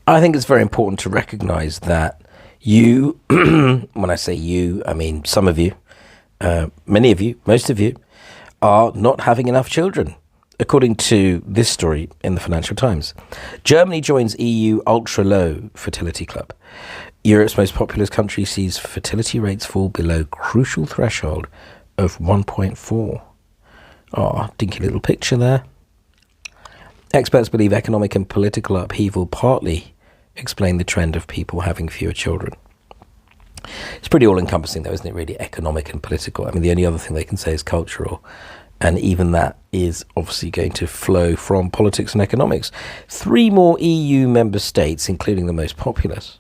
I think it's very important to recognize that you, when I say you, I mean some of you, many of you, most of you, are not having enough children, according to this story in the Financial Times. Germany joins EU ultra-low fertility club. Europe's most populous country sees fertility rates fall below crucial threshold of 1.4. Oh, dinky little picture there. Experts believe economic and political upheaval partly explain the trend of people having fewer children. It's pretty all-encompassing, though, isn't it, really, economic and political? I mean, the only other thing they can say is cultural, and even that is obviously going to flow from politics and economics. 3 more EU member states, including the most populous,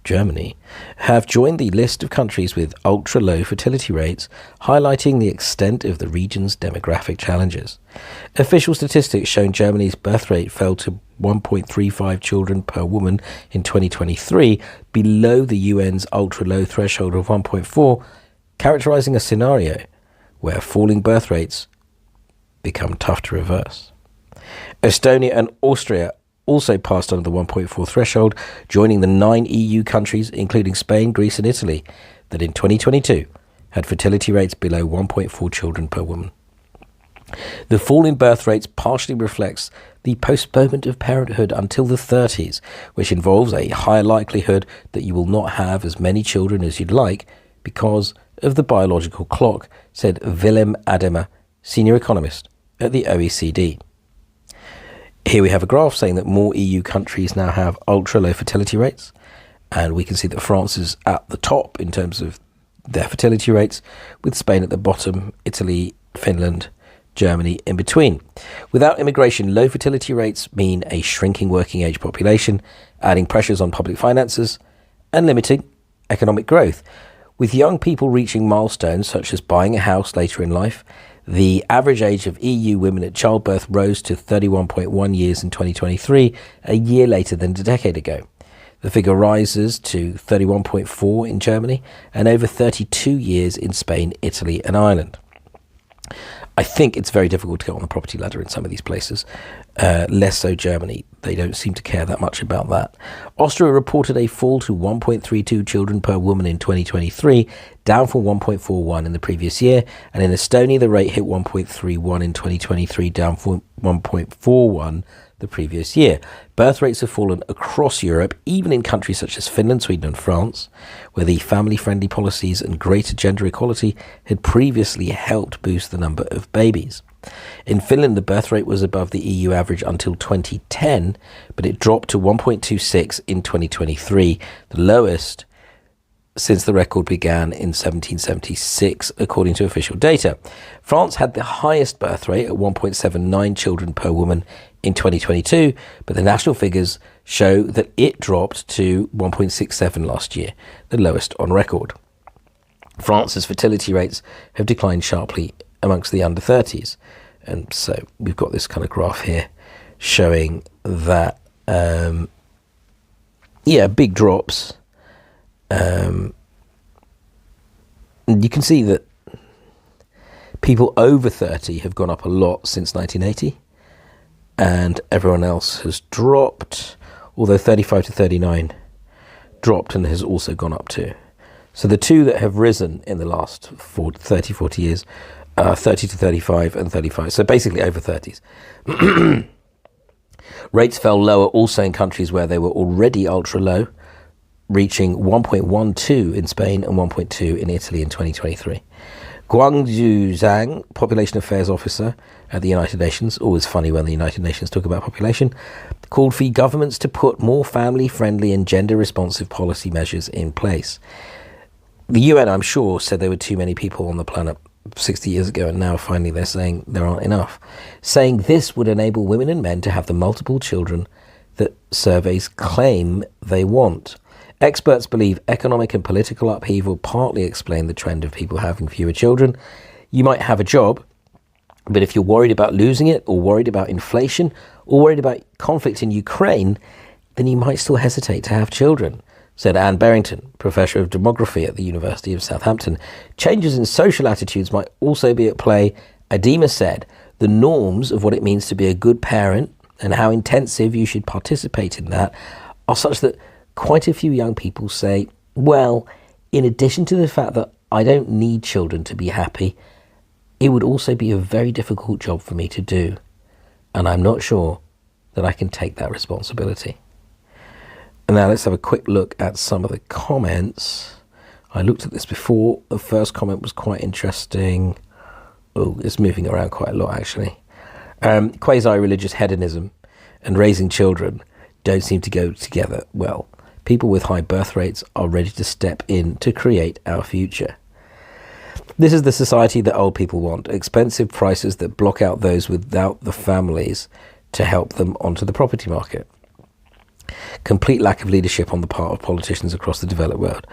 Germany, have joined the list of countries with ultra-low fertility rates, highlighting the extent of the region's demographic challenges. Official statistics show Germany's birth rate fell to 1.35 children per woman in 2023, below the UN's ultra-low threshold of 1.4, characterizing a scenario where falling birth rates become tough to reverse. Estonia and Austria also passed under the 1.4 threshold, joining the 9 EU countries, including Spain, Greece and Italy, that in 2022 had fertility rates below 1.4 children per woman. The fall in birth rates partially reflects the postponement of parenthood until the 30s, which involves a higher likelihood that you will not have as many children as you'd like because of the biological clock, said Willem Adema, senior economist at the OECD. Here we have a graph saying that more EU countries now have ultra-low fertility rates, and we can see that France is at the top in terms of their fertility rates, with Spain at the bottom, Italy, Finland, Germany in between. Without immigration, low fertility rates mean a shrinking working age population, adding pressures on public finances and limiting economic growth. With young people reaching milestones such as buying a house later in life, the average age of EU women at childbirth rose to 31.1 years in 2023, a year later than a decade ago. The figure rises to 31.4 in Germany and over 32 years in Spain, Italy and Ireland. I think it's very difficult to get on the property ladder in some of these places, less so Germany. They don't seem to care that much about that. Austria reported a fall to 1.32 children per woman in 2023, down from 1.41 in the previous year. And in Estonia, the rate hit 1.31 in 2023, down from 1.41 the previous year. Birth rates have fallen across Europe, even in countries such as Finland, Sweden and France, where the family-friendly policies and greater gender equality had previously helped boost the number of babies. In Finland, the birth rate was above the EU average until 2010, but it dropped to 1.26 in 2023, the lowest since the record began in 1776, according to official data. France had the highest birth rate at 1.79 children per woman in 2022, but the national figures show that it dropped to 1.67 last year, the lowest on record. France's fertility rates have declined sharply amongst the under 30s. And so we've got this kind of graph here showing that, big drops. And you can see that people over 30 have gone up a lot since 1980, and everyone else has dropped, although 35 to 39 dropped and has also gone up too. So the two that have risen in the last 40 years are 30 to 35 and 35, so basically over 30s. Rates fell lower also in countries where they were already ultra low, reaching 1.12 in Spain and 1.2 in Italy in 2023. Guangzhou Zhang, Population Affairs Officer at the United Nations, always funny when the United Nations talk about population, called for governments to put more family-friendly and gender-responsive policy measures in place. The UN, I'm sure, said there were too many people on the planet 60 years ago, and now finally they're saying there aren't enough, saying this would enable women and men to have the multiple children that surveys claim they want. Experts believe economic and political upheaval partly explain the trend of people having fewer children. You might have a job, but if you're worried about losing it, or worried about inflation, or worried about conflict in Ukraine, then you might still hesitate to have children, said Anne Barrington, Professor of Demography at the University of Southampton. Changes in social attitudes might also be at play. Adema said the norms of what it means to be a good parent and how intensive you should participate in that are such that quite a few young people say, well, in addition to the fact that I don't need children to be happy, it would also be a very difficult job for me to do, and I'm not sure that I can take that responsibility. And now let's have a quick look at some of the comments. I looked at this before. The first comment was quite interesting. Oh, it's moving around quite a lot, actually. Quasi-religious hedonism and raising children don't seem to go together well. People with high birth rates are ready to step in to create our future. This is the society that old people want. Expensive prices that block out those without the families to help them onto the property market. Complete lack of leadership on the part of politicians across the developed world.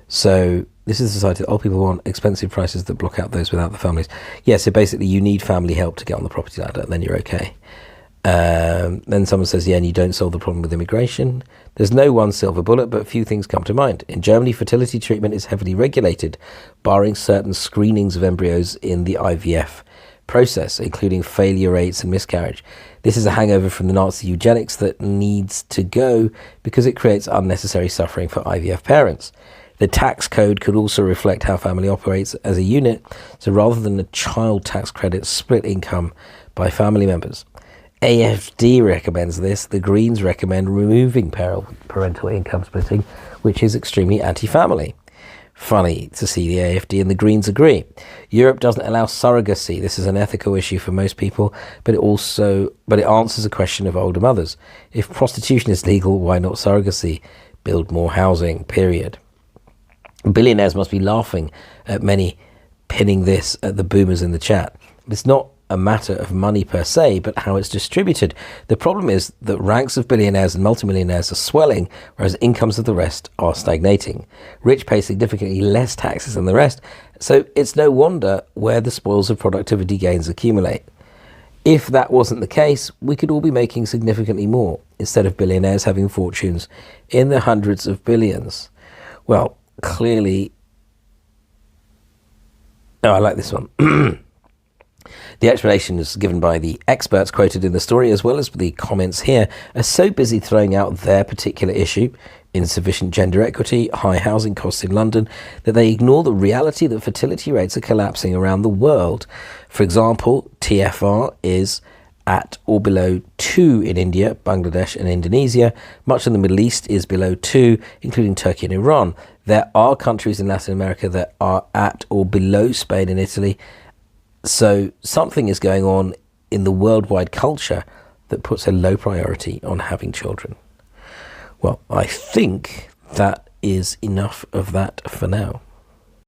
So this is the society that old people want. Expensive prices that block out those without the families. Yeah, so basically you need family help to get on the property ladder, and then you're okay. Then someone says, yeah, and you don't solve the problem with immigration. There's no one silver bullet, but few things come to mind. In Germany, fertility treatment is heavily regulated, barring certain screenings of embryos in the IVF process, including failure rates and miscarriage. This is a hangover from the Nazi eugenics that needs to go because it creates unnecessary suffering for IVF parents. The tax code could also reflect how family operates as a unit, so rather than a child tax credit, split income by family members. AFD recommends this. The Greens recommend removing parental income splitting, which is extremely anti-family. Funny to see the AFD and the Greens agree. Europe doesn't allow surrogacy. This is an ethical issue for most people, but it answers a question of older mothers. If prostitution is legal, why not surrogacy? Build more housing, period. Billionaires must be laughing at many pinning this at the boomers in the chat. It's not a matter of money per se, but how it's distributed. The problem is that ranks of billionaires and multimillionaires are swelling, whereas incomes of the rest are stagnating. Rich pay significantly less taxes than the rest, so it's no wonder where the spoils of productivity gains accumulate. If that wasn't the case, we could all be making significantly more, instead of billionaires having fortunes in the hundreds of billions. Well, clearly... Oh, I like this one. The explanations given by the experts quoted in the story, as well as the comments here, are so busy throwing out their particular issue, insufficient gender equity, high housing costs in London, that they ignore the reality that fertility rates are collapsing around the world. For example, TFR is at or below 2 in India, Bangladesh and Indonesia. Much of the Middle East is below 2, including Turkey and Iran. There are countries in Latin America that are at or below Spain and Italy. So something is going on in the worldwide culture that puts a low priority on having children. Well, I think that is enough of that for now.